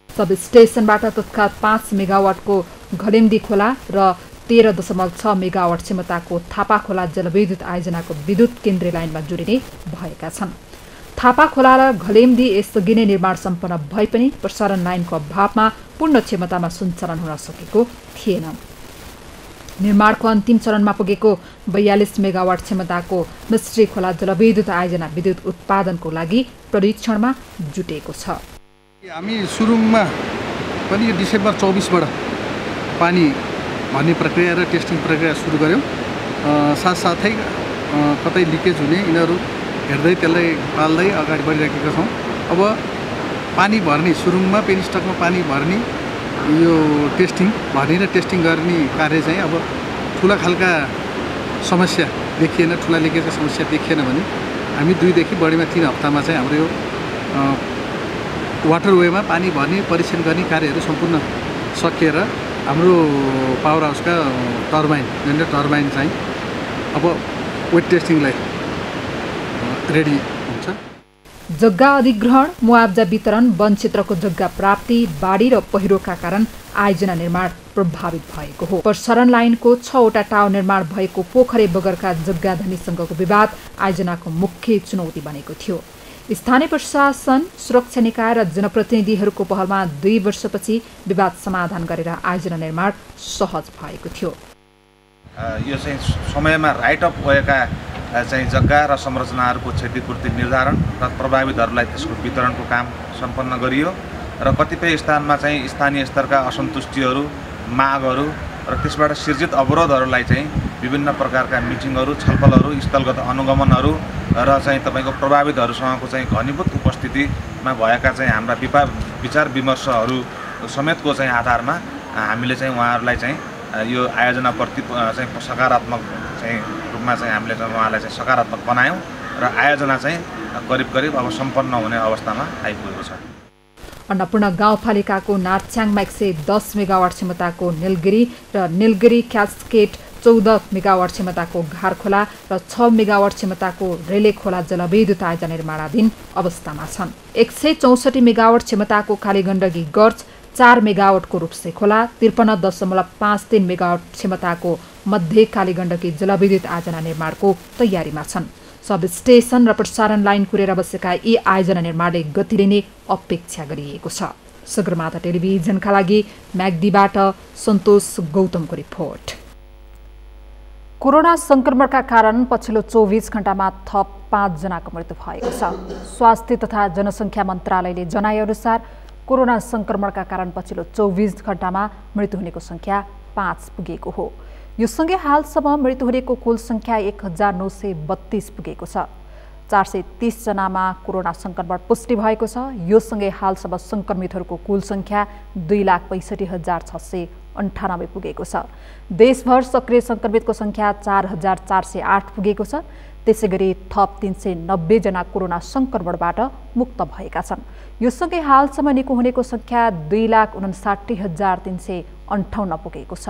सब स्टेसनबाट तत्काल 5 मेगावाटको घलेम्दी खोला र 13.6 मेगावाट क्षमताको थापा खोला जलविद्युत आयोजनाको विद्युत केन्द्रीय लाइनमा जोडिने भएका छन्। थापा खोला र घलेम्दी यसअघि नै निर्माण सम्पन्न भए पनि प्रसारण लाइनको अभावमा पूर्ण क्षमतामा सञ्चालन हुन सकेको थिएन। निर्माणको अन्तिम चरणमा पुगेको 42 मेगावाट क्षमताको मिस्ट्री खोला जलविद्युत आयोजना विद्युत उत्पादनको लागि परीक्षणमा जुटेको छ। हामी सुरुमा पनि यो डिसेम्बर 24बाट पानी भर्ने प्रक्रिया र टेस्टिङ प्रक्रिया सुरु गऱ्यौँ। साथसाथै कतै लिकेज हुने यिनीहरू हेर्दै त्यसलाई पाल्दै अगाडि बढिरहेका छौँ। अब पानी भर्ने सुरुङमा पेनिस्टकमा पानी भर्ने यो टेस्टिङ भर्ने र टेस्टिङ गर्ने कार्य चाहिँ अब ठुला खालका समस्या देखिएन, ठुला लिकेजका समस्या देखिएन भने हामी 2 देखि बढीमा 3 हप्तामा चाहिँ हाम्रो यो वाटरवेमा पानी भर्ने परीक्षण गर्ने कार्यहरू सम्पूर्ण सकिएर हाम्रो पावर हाउसका टर्बाइन जेनरेटर टर्बाइन चाहिँ अब वेट टेस्टिङलाई रेडी हुन्छ। जग्गा अधिग्रहण, मुआवजा वितरण, वन क्षेत्रको जग्गा प्राप्ति, बाढी र पहिरोका कारण आयोजना निर्माण प्रभावित भएको हो। प्रसारण लाइनको 6वटा टावर निर्माण भएको पोखरे बगरका जग्गा धनीसँगको विवाद आयोजनाको मुख्य चुनौती बनेको थियो। स्थानीय प्रशासन, सुरक्षा निकाय र जनप्रतिनिधिहरूको पहलमा 2 वर्षपछि विवाद समाधान गरेर आयोजना निर्माण सहज भएको थियो। यो चाहिँ समयमा राइट अफ भएका चाहिँ जग्गा र संरचनाहरूको क्षतिपूर्ति निर्धारण र प्रभावितहरूलाई त्यसको वितरणको काम सम्पन्न गरियो र कतिपय स्थानमा चाहिँ स्थानीय स्तरका असन्तुष्टिहरू, मागहरू र त्यसबाट सिर्जित अवरोधहरूलाई चाहिँ विभिन्न प्रकारका मिटिङहरू, छलफलहरू, स्थलगत अनुगमनहरू र चाहिँ तपाईँको प्रभावितहरूसँगको चाहिँ घनीभूत उपस्थितिमा भएका चाहिँ हाम्रा विचार विमर्शहरू समेतको चाहिँ आधारमा हामीले चाहिँ उहाँहरूलाई चाहिँ यो आयोजनाप्रति चाहिँ सकारात्मक चाहिँ रूपमा चाहिँ हामीले उहाँलाई चाहिँ सकारात्मक बनायौँ र आयोजना चाहिँ करिब अब सम्पन्न हुने अवस्थामा आइपुगेको छ। अन्नपूर्ण गाउँपालिकाको नार्च्याङमा 110 मेगावाट क्षमताको निलगिरी र निलगिरी क्यास्केट 14 मेगावाट क्षमताको घारखोला र 6 मेगावाट क्षमताको रेले खोला जलविद्युत आयोजना निर्माणाधीन अवस्थामा छन्। 164 मेगावाट क्षमताको कालीगण्डकी गर्ज, 4 मेगावाटको रूपसे खोला, 53.53 मेगावाट क्षमताको मध्य कालीगण्डकी जलविद्युत आयोजना निर्माणको तयारीमा छन्। सब स्टेसन र प्रसारण लाइन कुरेर बसेका यी आयोजना निर्माणले गति लिने अपेक्षा गरिएको छ। सगरमाथा टेलिभिजनका लागि म्याग्दीबाट सन्तोष गौतमको रिपोर्ट। कोरोना संक्रमणका कारण पछिल्लो 24 घण्टामा थप 5 जनाको मृत्यु भएको छ। स्वास्थ्य तथा जनसङ्ख्या मन्त्रालयले जनाएअनुसार कोरोना संक्रमणका कारण पछिल्लो 24 घण्टामा मृत्यु हुनेको सङ्ख्या 5 पुगेको हो। यो सँगै हालसम्म मृत्यु हुनेको कुल सङ्ख्या 1932 पुगेको छ। 430 जनामा कोरोना संक्रमण पुष्टि भएको छ। यो सँगै हालसम्म संक्रमितहरूको कुल सङ्ख्या 2,65,698 पुगेको छ। देशभर सक्रिय संक्रमितको सङ्ख्या 4,408 पुगेको छ। त्यसैगरी थप 390 जना कोरोना संक्रमणबाट मुक्त भएका छन्। यो सँगै हालसम्म निको हुनेको सङ्ख्या 2,59,358 पुगेको छ।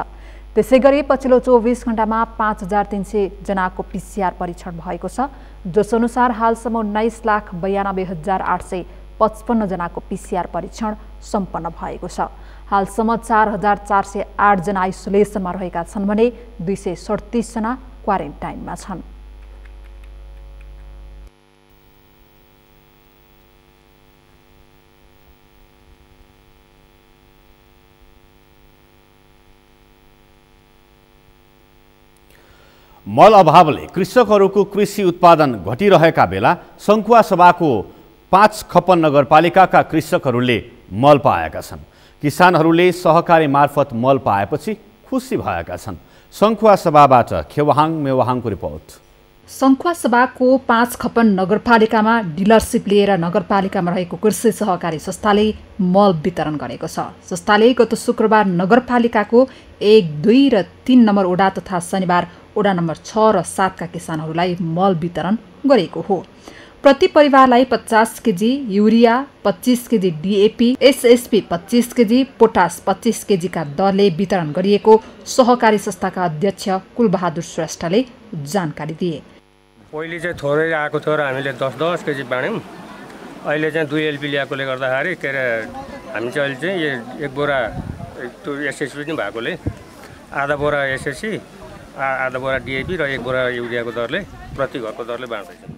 त्यसैगरी पछिल्लो 24 घण्टामा 5,300 जनाको PCR परीक्षण भएको छ, जसअनुसार हालसम्म 19,92,855 जनाको PCR परीक्षण सम्पन्न भएको छ। हालसम्म 4,408 जना आइसोलेसनमा रहेका छन् भने 237 जना क्वारेन्टाइनमा छन्। मल अभावले कृषकहरूको कृषि उत्पादन घटिरहेका बेला सङ्खुवा सभाको 5 खपन नगरपालिकाका कृषकहरूले मल पाएका छन्। किसानहरूले सहकारी मार्फत मल पाएपछि खुसी भएका छन्। सङ्खुवा सभाबाट खेवाहाङ मेवाहाङको रिपोर्ट। सङ्खुवा सभाको 5 खपन नगरपालिकामा डिलरसिप लिएर नगरपालिकामा रहेको कृषि सहकारी संस्थाले मल वितरण गरेको छ। संस्थाले गत शुक्रबार नगरपालिकाको 1, 2 र 3 नम्बर ओडा तथा शनिबार ओडा नम्बर 6 र 7 का किसानहरूलाई मल वितरण गरेको हो। प्रति परिवारलाई 50 KG urea, 25 KG DAP, SSP 25 KG, potash 25 KG का दरले वितरण गरिएको सहकारी संस्थाका अध्यक्ष कुलबहादुर श्रेष्ठले जानकारी दिए। पहिले चाहिँ थोरै आएको थियो र हामीले 10-10 केजी बाँड्यौँ। अहिले चाहिँ 2 LP ल्याएकोले गर्दाखेरि के अरे हामी चाहिँ अहिले चाहिँ एक बोरा त्यो SSP पनि भएकोले आधा बोरा SSC, आधा बोरा DAP र एक बोरा युरियाको दरले प्रति घरको दरले बाँड्दैछौँ।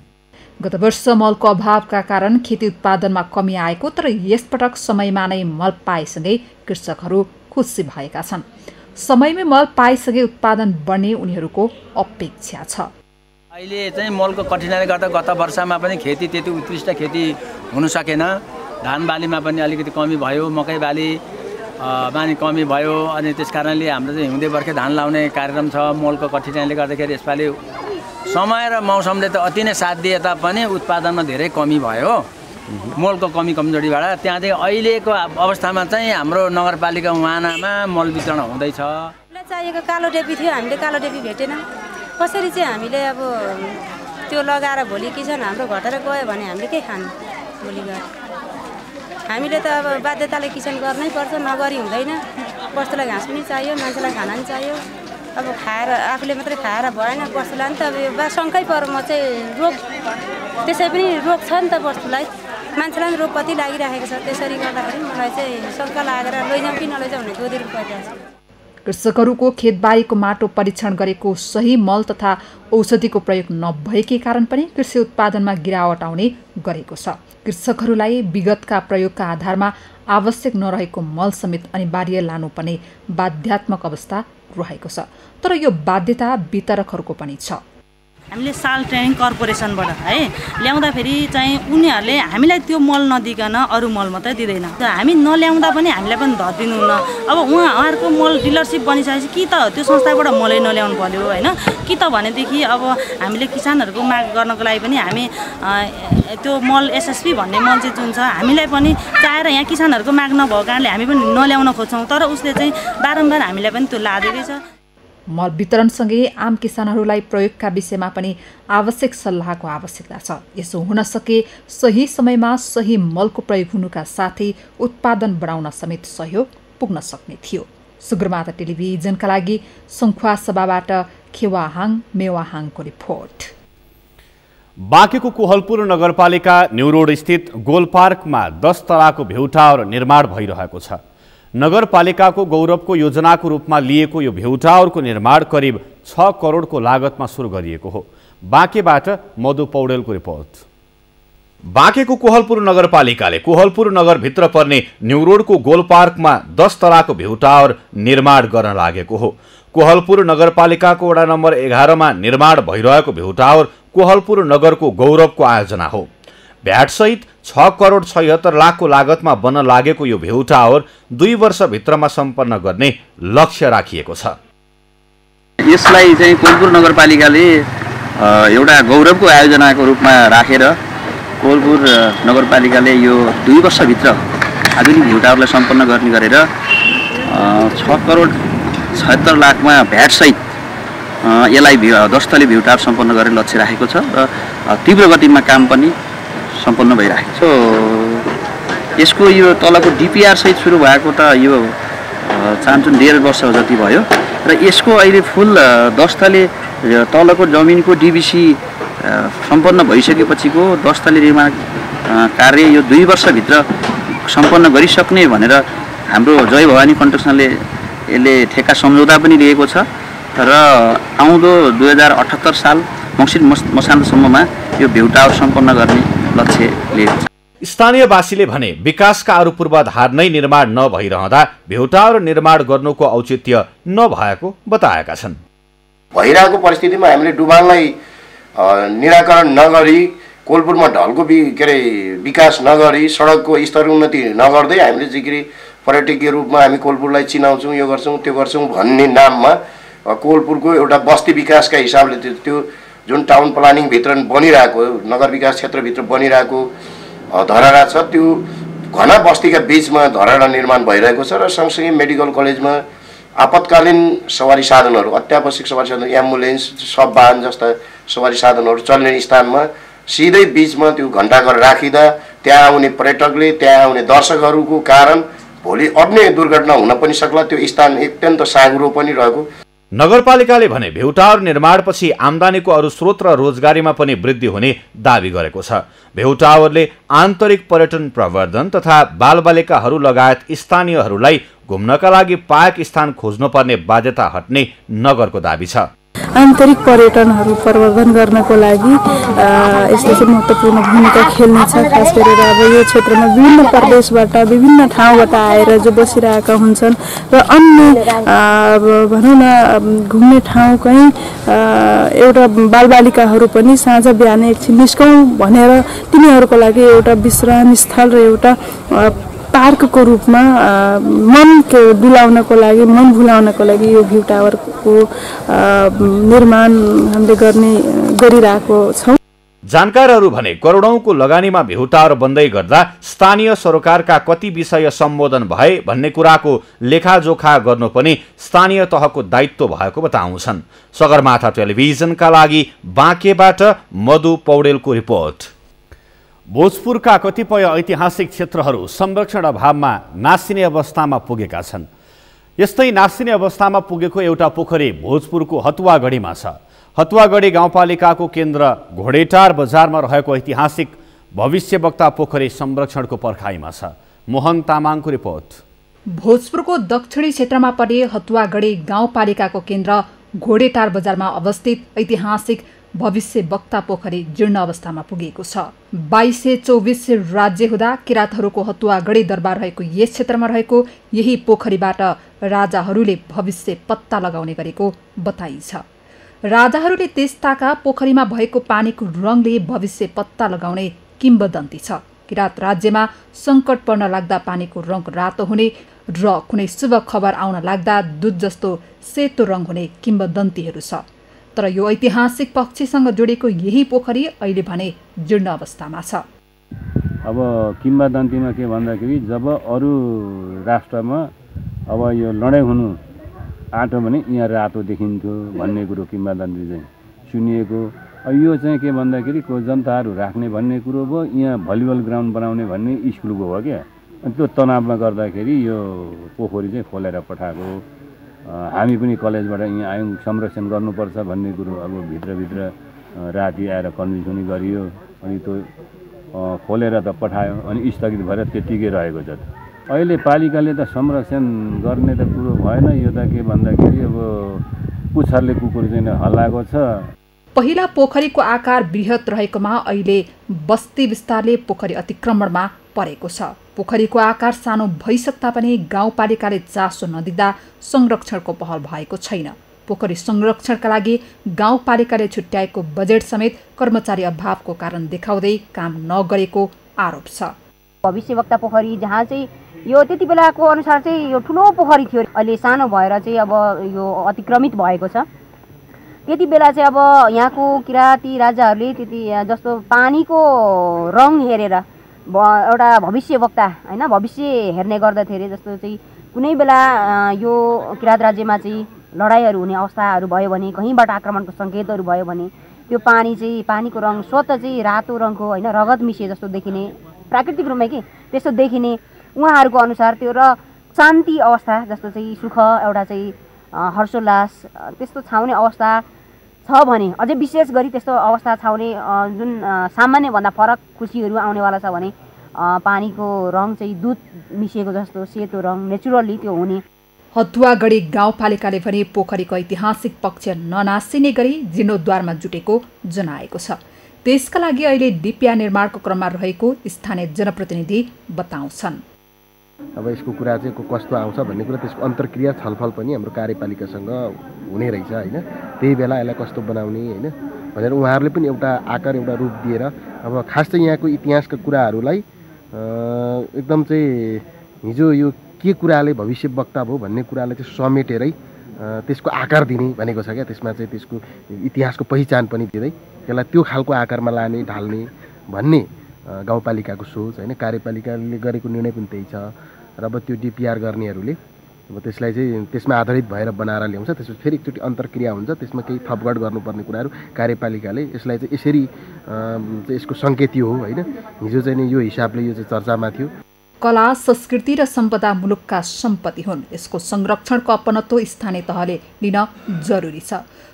गत वर्ष मलको अभावका कारण खेती उत्पादनमा कमी आएको, तर यसपटक समयमा नै मल पाएसँगै कृषकहरू खुसी भएका छन्। समयमै मल पाएसँगै उत्पादन बढ्ने उनीहरूको अपेक्षा छ। अहिले चाहिँ मलको कठिनाइले गर्दा गत वर्षमा पनि खेती त्यति उत्कृष्ट खेती हुन सकेन। धान बालीमा पनि अलिकति कमी भयो, मकै बाली बानी कमी भयो। अनि त्यस कारणले हाम्रो चाहिँ हिउँदे बर्खे धान लाउने कार्यक्रम छ। मलको कठिनाइले गर्दाखेरि यसपालि समय र मौसमले त अति नै साथ दिए तापनि उत्पादनमा धेरै कमी भयो मलको कमी कमजोरीबाट। त्यहाँदेखि अहिलेको अवस्थामा चाहिँ हाम्रो नगरपालिका मुहानामा मल वितरण हुँदैछ। चाहिएको कालो डेपी थियो, हामीले कालो डेपी भेटेन। कसरी चाहिँ हामीले अब त्यो लगाएर भोलि किसान हाम्रो घटेर गयो भने हामीले के खानु भोलि गएर? हामीले त अब बाध्यताले किसान गर्नै पर्छ, नगरी हुँदैन। बस्तुलाई घाँस पनि चाहियो, मान्छेलाई खाना पनि चाहियो। अब खाएर आफूले मात्रै खाएर भएन, बस्तुलाई नि त अब यो शङ्कै पर म चाहिँ रोग त्यसै पनि रोग छ नि त बस्तुलाई, मान्छेलाई पनि रोग कति लागिरहेको छ। त्यसरी गर्दाखेरि मलाई चाहिँ शङ्का लागेर लैजाउँ कि नलैजाउँ भने दोधिनु परिरहेको छ। कृषकहरूको खेतबारीको माटो परीक्षण गरेको सही मल तथा औषधिको प्रयोग नभएकै कारण पनि कृषि उत्पादनमा गिरावट आउने गरेको छ। कृषकहरूलाई विगतका प्रयोगका आधारमा आवश्यक नरहेको मल समेत अनिवार्य लानुपर्ने बाध्यात्मक अवस्था रहेको छ। तर यो बाध्यता वितरकहरूको पनि छ। हामीले साल ट्रेनिङ कर्पोरेसनबाट है ल्याउँदाखेरि चाहिँ उनीहरूले हामीलाई त्यो मल नदिकन अरू मल मात्रै दिँदैन। हामी नल्याउँदा पनि हामीलाई पनि धरिदिनुहुन्न। अब उहाँहरूको मल डिलरसिप बनिसकेपछि कि त त्यो संस्थाबाट मलै नल्याउनु पर्यो होइन, कि त भनेदेखि अब हामीले किसानहरूको माग गर्नको लागि पनि हामी त्यो मल SSP भन्ने मल चाहिँ जुन छ हामीलाई पनि चाहेर यहाँ किसानहरूको माग नभएको कारणले हामी पनि नल्याउन खोज्छौँ। तर उसले चाहिँ बारम्बार हामीलाई पनि त्यो लादेकै छ। मल वितरणसँगै आम किसानहरूलाई प्रयोगका विषयमा पनि आवश्यक सल्लाहको आवश्यकता छ। यसो हुन सके सही समयमा सही मलको प्रयोग हुनुका साथै उत्पादन बढाउन समेत सहयोग पुग्न सक्ने थियो। सुग्रमाता टेलिभिजनका लागि सङ्खुवा सभाबाट खेवाहाङ मेवाहाङको रिपोर्ट। बाँकेको कोहलपुर नगरपालिका न्यू रोड स्थित गोल पार्कमा 10 तलाको भ्यू टावर निर्माण भइरहेको छ। नगरपालिकाको गौरवको योजनाको रूपमा लिएको यो भ्यू टावरको निर्माण करिब 6 करोडको लागतमा सुरु गरिएको हो। बाँकेबाट मधु पौडेलको रिपोर्ट। बाँकेको कोहलपुर नगरपालिकाले कोहलपुर नगरभित्र पर्ने न्यू रोडको गोल पार्कमा 10 तलाको भ्यू टावर निर्माण गर्न लागेको हो। कोहलपुर नगरपालिकाको वडा नम्बर 11 मा निर्माण भइरहेको भ्यू टावर कोहलपुर नगरको गौरवको आयोजना हो। भ्याटसहित 6 करोड 76 लाखको लागतमा बन्न लागेको यो भ्यू टावर 2 वर्षभित्रमा सम्पन्न गर्ने लक्ष्य राखिएको छ। यसलाई चाहिँ कोहलपुर नगरपालिकाले एउटा गौरवको आयोजनाको रूपमा राखेर कोहलपुर नगरपालिकाले यो 2 वर्षभित्र आधुनिक भ्यू टावरलाई सम्पन्न गर्ने गरेर 6 करोड 76 लाखमा भ्याटसहित यसलाई 10 तले भ्यू टावर सम्पन्न गर्ने लक्ष्य राखेको छ र तीव्र गतिमा काम पनि सम्पन्न भइरहेको छ। यसको यो तलको डिपिआर सहित सुरु भएको त यो चान्चुन 1.5 वर्ष जति भयो र यसको अहिले फुल 10 तले तलको जमिनको डिबिसी सम्पन्न भइसकेपछिको 10 तले निर्माण कार्य यो 2 वर्षभित्र सम्पन्न गरिसक्ने भनेर हाम्रो जय भवानी कन्स्ट्रक्सनले यसले ठेक्का सम्झौता पनि लिएको छ र आउँदो 2078 साल मङ्सिर मसान्तसम्ममा यो भ्यू टावर सम्पन्न गर्ने लक्ष्य लिएको छ। स्थानीयवासीले भने विकासका अरू पूर्वाधार नै निर्माण नभइरहँदा भ्यू टावर निर्माण गर्नुको औचित्य नभएको बताएका छन्। भइरहेको परिस्थितिमा हामीले डुबानलाई निराकरण नगरी कोहलपुरमा ढलको विकास नगरी सडकको स्तरोन्नति नगर्दै हामीले जिग्री पर्यटकीय रूपमा हामी कोहलपुरलाई चिनाउँछौँ, यो गर्छौँ त्यो गर्छौँ भन्ने नाममा कोहलपुरको एउटा बस्ती विकासका हिसाबले त्यो जुन टाउन प्लानिङ भित्र बनिरहेको नगर विकास क्षेत्रभित्र बनिरहेको धरहरा छ त्यो घना बस्तीका बीचमा धरहरा निर्माण भइरहेको छ र सँगसँगै मेडिकल कलेजमा आपतकालीन सवारी साधनहरू अत्यावश्यक सवारी साधन एम्बुलेन्स सब वाहन जस्ता सवारी साधनहरू चल्ने स्थानमा सिधै बीचमा त्यो घण्टाघर राखिँदा त्यहाँ आउने पर्यटकले त्यहाँ आउने दर्शकहरूको कारण भोलि अन्य दुर्घटना हुन पनि सक्ला। त्यो स्थान अत्यन्त साँघुरो पनि रहेको। नगरपालिकाले भने भ्यू टावर निर्माणपछि आम्दानीको अरू स्रोत र रोजगारीमा पनि वृद्धि हुने दावी गरेको छ। भ्यू टावरले आन्तरिक पर्यटन प्रवर्धन तथा बालबालिकाहरू लगायत स्थानीयहरूलाई घुम्नका लागि पार्क स्थान खोज्नुपर्ने बाध्यता हट्ने नगरको दावी छ। आन्तरिक पर्यटनहरू प्रवर्धन गर्नको लागि यसले चाहिँ महत्त्वपूर्ण भूमिका खेल्नेछ। खास गरेर अब यो क्षेत्रमा विभिन्न प्रदेशबाट विभिन्न ठाउँबाट आएर जो बसिरहेका हुन्छन् र अन्य भनौँ न घुम्ने ठाउँकै एउटा बालबालिकाहरू पनि साँझ बिहान एकछिन निस्कौँ भनेर तिनीहरूको लागि एउटा विश्राम स्थल र एउटा पार्कको रूपमा मन डुलाउनको लागि मन भुलाउनको लागि यो भ्यू टावरको निर्माण हामीले गरिरहेको छौँ। जानकारहरू भने करोडौंको लगानीमा भ्यू टावर बन्दै गर्दा स्थानीय सरकारका कति विषय सम्बोधन भए भन्ने कुराको लेखाजोखा गर्नु पनि स्थानीय तहको दायित्व भएको बताउँछन्। सगरमाथा टेलिभिजनका लागि बाँकेबाट मधु पौडेलको रिपोर्ट। भोजपुरका कतिपय ऐतिहासिक क्षेत्रहरू संरक्षण अभावमा नासिने अवस्थामा पुगेका छन्। यस्तै नासिने अवस्थामा पुगेको एउटा पोखरी भोजपुरको हतुवागढीमा छ। हतुवागढी गाउँपालिकाको केन्द्र घोडेटार बजारमा रहेको ऐतिहासिक भविष्यवक्ता पोखरी संरक्षणको पर्खाइमा छ। मोहन तामाङको रिपोर्ट। भोजपुरको दक्षिणी क्षेत्रमा पर्ने हतुवागढी गाउँपालिकाको केन्द्र घोडेटार बजारमा अवस्थित ऐतिहासिक भविष्यवक्ता पोखरी जीर्ण अवस्थामा पुगेको छ। 2224 राज्य हुँदा किराँतहरूको हतुवागढी दरबार रहेको यस क्षेत्रमा रहेको यही पोखरीबाट राजाहरूले भविष्य पत्ता लगाउने गरेको बताइन्छ। राजाहरूले त्यस्ताका पोखरीमा भएको पानीको रङले भविष्य पत्ता लगाउने किम्बदन्ती छ। किराँत राज्यमा सङ्कट पर्न लाग्दा पानीको रङ रातो हुने र कुनै शुभ खबर आउन लाग्दा दुध जस्तो सेतो रङ हुने किम्बदन्तीहरू छ। तर यो ऐतिहासिक पक्षसँग जोडेको यही पोखरी अहिले भने जीर्ण अवस्थामा छ। अब किम्बदन्तीमा के भन्दाखेरि जब अरू राष्ट्रमा अब यो लडाइँ हुनु आँटो भने यहाँ रातो देखिन्थ्यो भन्ने कुरो किम्बदन्ती चाहिँ सुनिएको। यो चाहिँ के भन्दाखेरि को जनताहरू राख्ने भन्ने कुरो भयो, यहाँ भलिबल ग्राउन्ड बनाउने भन्ने स्कुलको भयो क्या। अनि त्यो तनावमा गर्दाखेरि यो पोखरी चाहिँ खोलेर पठाएको। हामी पनि कलेजबाट यहाँ आयौँ, संरक्षण गर्नुपर्छ भन्ने कुरो अब भित्रभित्र राति आएर कन्भिन्स गरियो। अनि त्यो खोलेर त पठायो अनि स्थगित भएर त्यतिकै रहेको छ। अहिले पालिकाले त संरक्षण गर्ने त कुरो भएन। यो त के भन्दाखेरि अब पुच्छरले कुकुर चाहिँ हल्लाएको छ। पहिला पोखरीको आकार बृहत रहेकोमा अहिले बस्ती विस्तारले पोखरी अतिक्रमणमा परेको छ। पोखरीको आकार सानो भइसक्दा पनि गाउँपालिकाले चासो नदिँदा संरक्षणको पहल भएको छैन। पोखरी संरक्षणका लागि गाउँपालिकाले छुट्याएको बजेट समेत कर्मचारी अभावको कारण देखाउँदै काम नगरेको आरोप छ। भविष्यवक्ता पोखरी जहाँ चाहिँ यो त्यति बेलाको अनुसार चाहिँ यो ठुलो पोखरी थियो, अहिले सानो भएर चाहिँ अब यो अतिक्रमित भएको छ। त्यति बेला चाहिँ अब यहाँको किराँती राजाहरूले त्यति जस्तो पानीको रङ हेरेर एउटा भविष्यवक्ता होइन भविष्य हेर्ने गर्दथे अरे। जस्तो चाहिँ कुनै बेला यो किराँत राज्यमा चाहिँ लडाइँहरू हुने अवस्थाहरू भयो भने, कहीँबाट आक्रमणको सङ्केतहरू भयो भने त्यो पानी चाहिँ पानीको रङ स्वतः चाहिँ रातो रङको होइन रगत मिसिए जस्तो देखिने, प्राकृतिक रूपमै कि त्यस्तो देखिने उहाँहरूको अनुसार त्यो र शान्ति अवस्था जस्तो चाहिँ सुख एउटा चाहिँ हर्षोल्लास त्यस्तो छाउने अवस्था छ भने, अझै विशेष गरी त्यस्तो अवस्था छाउने जुन सामान्यभन्दा फरक खुसीहरू आउनेवाला छ भने पानीको रङ चाहिँ दुध मिसिएको जस्तो सेतो रङ नेचुरल्ली त्यो हुने। हतुवागढी गाउँपालिकाले भने पोखरीको ऐतिहासिक पक्ष ननासिने गरी जीर्णोद्धारमा जुटेको जनाएको छ। त्यसका लागि अहिले डिपिआर निर्माणको क्रममा रहेको स्थानीय जनप्रतिनिधि बताउँछन्। अब यसको कुरा चाहिँ कस्तो आउँछ भन्ने कुरा त्यसको अन्तर्क्रिया छलफल पनि हाम्रो कार्यपालिकासँग हुने रहेछ होइन। त्यही बेला यसलाई कस्तो बनाउने होइन भनेर उहाँहरूले पनि एउटा आकार एउटा रूप दिएर अब खास चाहिँ यहाँको इतिहासका कुराहरूलाई एकदम चाहिँ हिजो यो के कुराले भविष्यवक्ता भयो भन्ने कुरालाई चाहिँ समेटेरै त्यसको आकार दिने भनेको छ क्या। त्यसमा चाहिँ त्यसको इतिहासको पहिचान पनि दिँदै त्यसलाई त्यो खालको आकारमा लाने ढाल्ने भन्ने गाउँपालिकाको सोच होइन। कार्यपालिकाले गरेको निर्णय पनि त्यही छ र अब त्यो डिपिआर गर्नेहरूले अब त्यसलाई चाहिँ त्यसमा आधारित भएर बनाएर ल्याउँछ। त्यसपछि फेरि एकचोटि अन्तर्क्रिया हुन्छ, त्यसमा केही थपगढ गर्नुपर्ने कुराहरू कार्यपालिकाले यसलाई चाहिँ यसरी यसको सङ्केत यो हो होइन। हिजो चाहिँ नि यो हिसाबले यो चाहिँ चर्चामा थियो। कला संस्कृति र सम्पदा मुलुकका सम्पत्ति हुन्। यसको संरक्षणको अपनत्व स्थानीय तहले लिन जरुरी छ।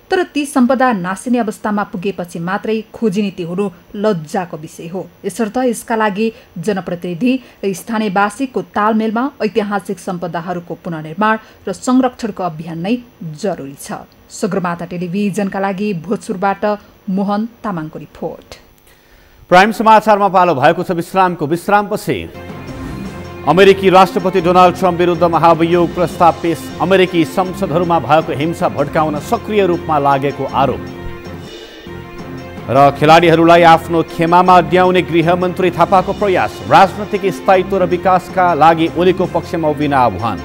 तर ती सम्पदा नासिने अवस्थामा पुगेपछि मात्रै खोजी नीति हुनु लज्जाको विषय हो। यसर्थ यसका लागि जनप्रतिनिधि र स्थानीयवासीको तालमेलमा ऐतिहासिक सम्पदाहरूको पुनर्निर्माण र संरक्षणको अभियान नै जरुरी छ। सगरमाथा टेलिभिजनका लागि भोजपुरबाट मोहन तामाङको रिपोर्ट। प्राइम समाचारमा पालो भएको छ विश्रामपछि। अमेरिकी राष्ट्रपति डोनाल्ड ट्रम्प विरुद्ध महाभियोग प्रस्ताव पेश। अमेरिकी संसदहरूमा भएको हिंसा भड्काउन सक्रिय रूपमा लागेको आरोप र खेलाडीहरूलाई आफ्नो खेमामा अड्याउने गृहमन्त्री थापाको प्रयास। राजनैतिक स्थायित्व र विकासका लागि ओलीको पक्षमा उभिन आह्वान।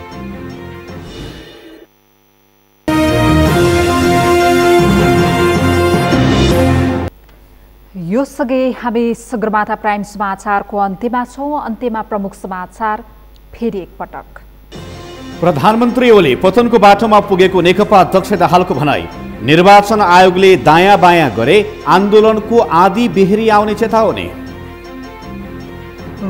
यो सँगै हामी सगरमाथा प्राइम समाचारको अन्त्यमा छौँ। अन्त्यमा प्रमुख समाचार फेरि एकपटक। प्रधानमन्त्री ओली पतनको बाटोमा पुगेको नेकपा अध्यक्ष दाहालको भनाई। निर्वाचन आयोगले दायाँ बायाँ गरे आन्दोलनको आदि बेहोरी आउने चेतावनी।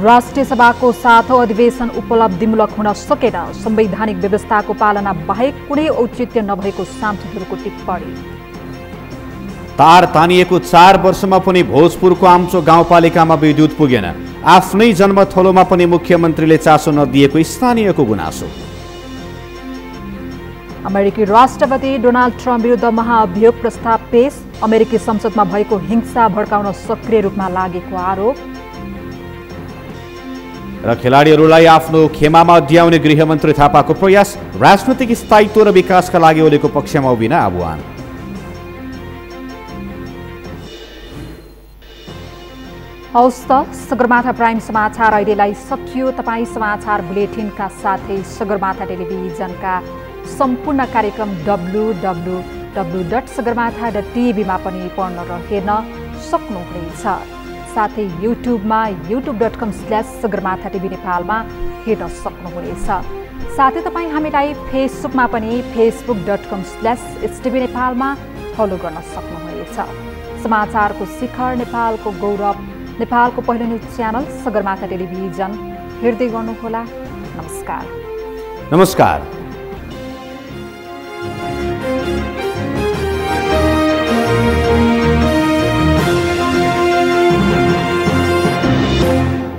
राष्ट्रिय सभाको 7औं अधिवेशन उपलब्धिमूलक हुन सकेन। संवैधानिक व्यवस्थाको पालना बाहेक कुनै औचित्य नभएको सांसदहरूको टिप्पणी। तार तानिएको 4 वर्षमा पनि भोजपुरको आम्चो गाउँपालिकामा विद्युत पुगेन। आफ्नै जन्मथलोमा पनि मुख्यमन्त्रीले चासो नदिएको स्थानीयको गुनासो। अमेरिकी राष्ट्रपति डोनाल्ड ट्रम्प विरुद्ध महाअभियोग प्रस्ताव पेश। अमेरिकी संसदमा भएको हिंसा भड्काउन सक्रिय रूपमा लागेको आरोप र खेलाडीहरूलाई आफ्नो खेमामा अड्याउने गृहमन्त्री थापाको प्रयास। राजनैतिक स्थायित्व र विकासका लागि ओलीको पक्षमा उभिन आह्वान। हौस् त सगरमाथा प्राइम समाचार अहिलेलाई सकियो। तपाईँ समाचार बुलेटिनका साथै सगरमाथा टेलिभिजनका सम्पूर्ण कार्यक्रम www.sagarmatha.tv-मा पनि पढ्न र हेर्न सक्नुहुनेछ। साथै युट्युबमा youtube.com/sagarmatha TV नेपालमा हेर्न सक्नुहुनेछ। साथै तपाईँ हामीलाई फेसबुकमा पनि facebook.com/STV नेपालमा फलो गर्न सक्नुहुनेछ। समाचारको शिखर नेपालको गौरव नेपालको पहिलो न्युज च्यानल सगरमाथा टेलिभिजन हेर्दै गर्नुहोला। नमस्कार।